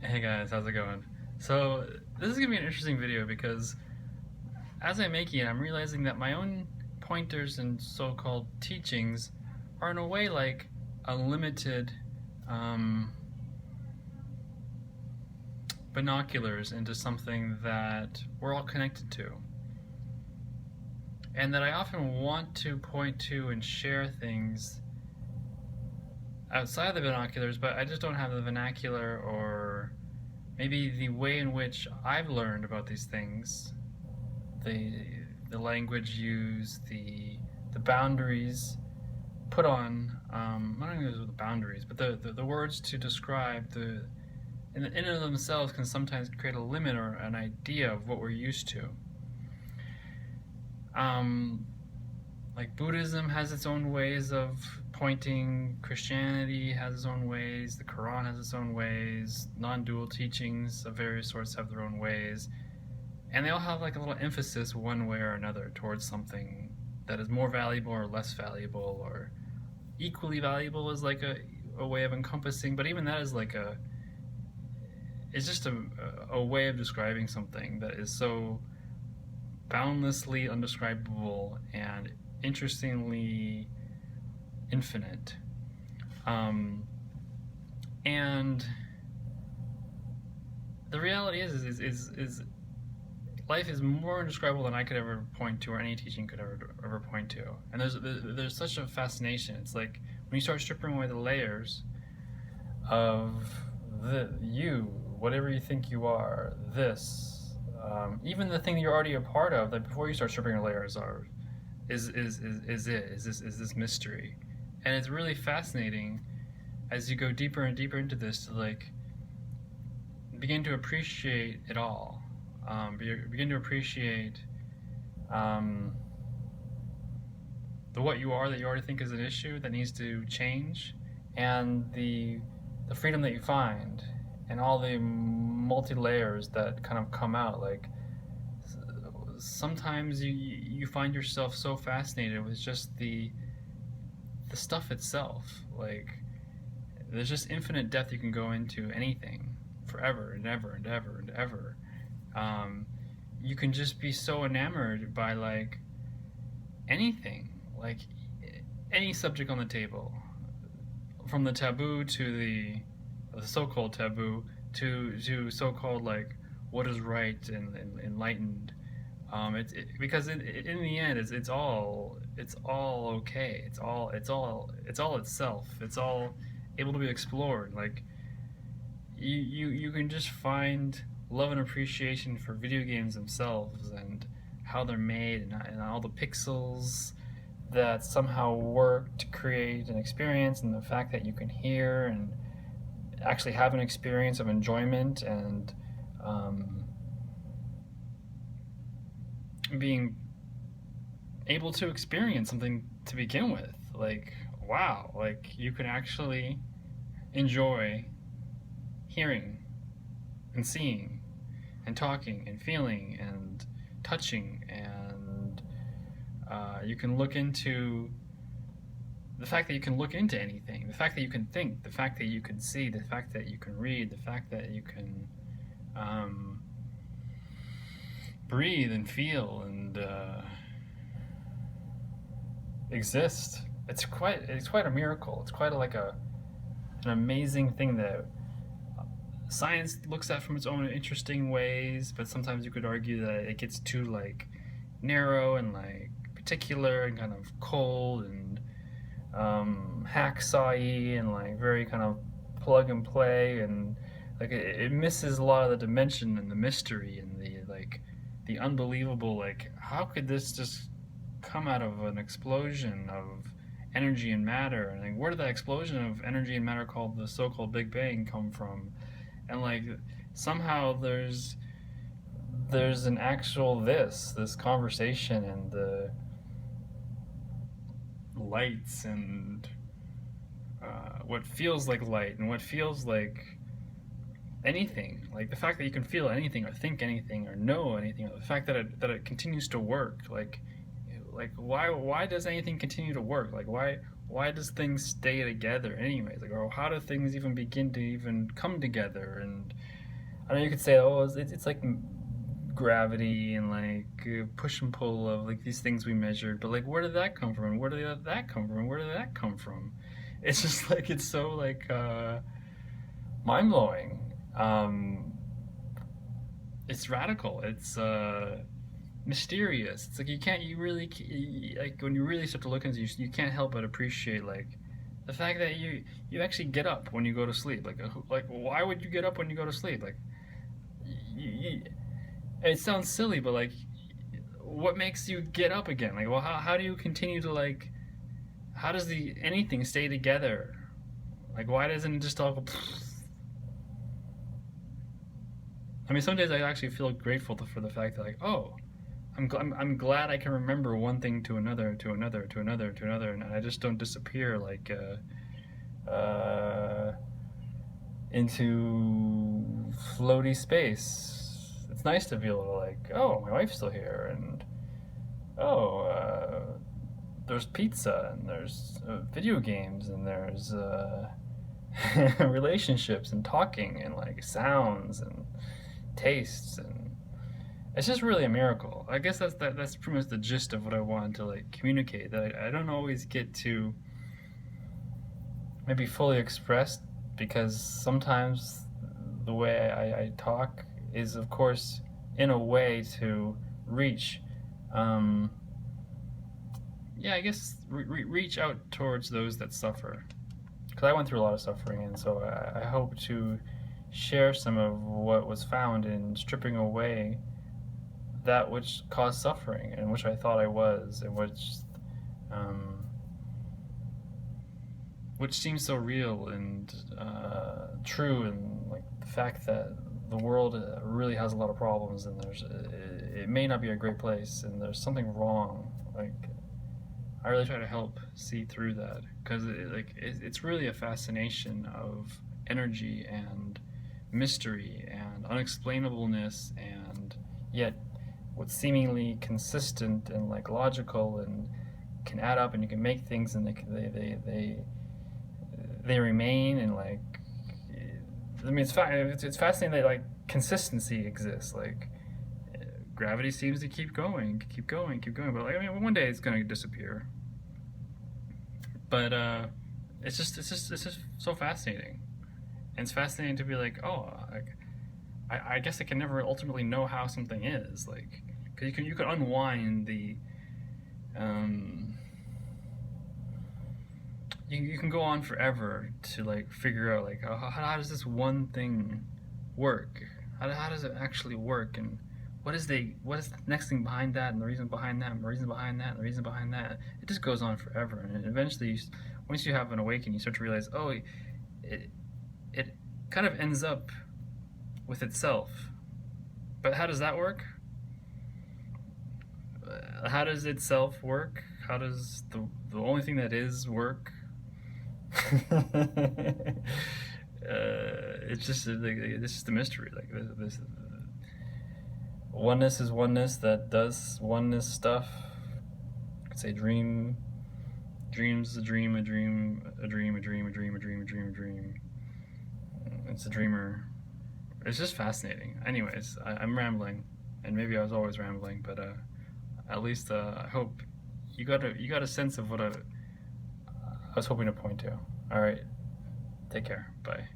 Hey guys, how's it going? So, this is gonna be an interesting video because as I'm making it, I'm realizing that my own pointers and so-called teachings are in a way like unlimited um, binoculars into something that we're all connected to. And that I often want to point to and share things outside the binoculars, but I just don't have the vernacular or maybe the way in which I've learned about these things, the the language used, the boundaries put on. I don't know the boundaries, but the words to describe the in and of themselves can sometimes create a limit or an idea of what we're used to. Um, like Buddhism has its own ways of pointing, Christianity has its own ways, the Quran has its own ways, non-dual teachings of various sorts have their own ways, and they all have like a little emphasis one way or another towards something that is more valuable or less valuable or equally valuable is like a way of encompassing, but even that is like it's just a way of describing something that is so boundlessly undescribable and interestingly infinite. Um, and the reality is life is more indescribable than I could ever point to, or any teaching could ever point to. And there's such a fascination. It's like when you start stripping away the layers of the you, whatever you think you are, this, even the thing that you're already a part of. That before you start stripping your layers are is this mystery, and it's really fascinating as you go deeper and deeper into this to like begin to appreciate it all. Begin to appreciate um, the what you are that you already think is an issue that needs to change, and the freedom that you find, and all the multi layers that kind of come out. Like sometimes you find yourself so fascinated with just the stuff itself. Like there's just infinite depth you can go into anything forever and ever and ever and ever. Um, you can just be so enamored by like anything, like any subject on the table, from the taboo to the so-called taboo to so-called like what is right and enlightened. Because in the end, it's all okay. It's all itself. It's all able to be explored. Like you can just find love and appreciation for video games themselves and how they're made and all the pixels that somehow work to create an experience, and the fact that you can hear and actually have an experience of enjoyment and being able to experience something to begin with. Like, wow, like you can actually enjoy hearing and seeing and talking and feeling and touching, and you can look into the fact that you can look into anything, the fact that you can think, the fact that you can see, the fact that you can read, the fact that you can breathe and feel and exist. It's quite a miracle. It's quite an amazing thing that science looks at from its own interesting ways, but sometimes you could argue that it gets too like narrow and like particular and kind of cold and hacksawy and like very kind of plug and play, and like it misses a lot of the dimension and the mystery and the like the unbelievable. Like how could this just come out of an explosion of energy and matter, and like where did that explosion of energy and matter called the so-called Big Bang come from? And like somehow there's an actual this conversation and the lights and what feels like light and what feels like anything, like the fact that you can feel anything or think anything or know anything, or the fact that it continues to work. Like why does anything continue to work? Like why does things stay together anyways? Like, or how do things even begin to even come together? And I know you could say, oh, it's like gravity and like push and pull of like these things we measured, but like where did that come from? And where did that come from? And where did that come from? It's just like it's so like mind blowing. It's radical. It's mysterious. It's like like when you really start to look into it, you can't help but appreciate like the fact that you actually get up when you go to sleep. Like why would you get up when you go to sleep? Like you, it sounds silly, but like what makes you get up again? Like well how do you continue to like how does the anything stay together? Like why doesn't it just all go I mean some days I actually feel grateful for the fact that like oh I'm glad I can remember one thing to another, to another, to another, to another, and I just don't disappear like into floaty space. It's nice to be able to like, oh, my wife's still here, and oh, there's pizza, and there's video games, and there's relationships, and talking, and like sounds, and tastes, and it's just really a miracle. I guess that's pretty much the gist of what I wanted to like communicate. That I don't always get to maybe fully express because sometimes the way I talk is, of course, in a way to reach, yeah, I guess reach out towards those that suffer. Because I went through a lot of suffering, and so I hope to share some of what was found in stripping away that which caused suffering and which I thought I was and which seems so real and true and like the fact that the world really has a lot of problems and it may not be a great place and there's something wrong like I really try to help see through that because it's really a fascination of energy and mystery and unexplainableness and yet what's seemingly consistent and like logical and can add up and you can make things and they remain and like I mean it's fascinating that like consistency exists like gravity seems to keep going but like I mean one day it's gonna disappear but it's just so fascinating and it's fascinating to be like oh like I guess I can never ultimately know how something is, like, because you can unwind the, you can go on forever to like figure out like how does this one thing work? How does it actually work? And what is the next thing behind that? And the reason behind that? And the reason behind that? And the reason behind that? It just goes on forever, and eventually, once you have an awakening, you start to realize, oh, it kind of ends up with itself. But how does that work? How does itself work? How does the only thing that is work? It's just this is the mystery. Like this oneness is oneness that does oneness stuff. I could say dreams a dream, a dream, a dream, a dream, a dream, a dream, a dream, a dream. It's a dreamer. It's just fascinating. Anyways, I'm rambling, and maybe I was always rambling, but at least I hope you got a sense of what I was hoping to point to. All right, take care. Bye.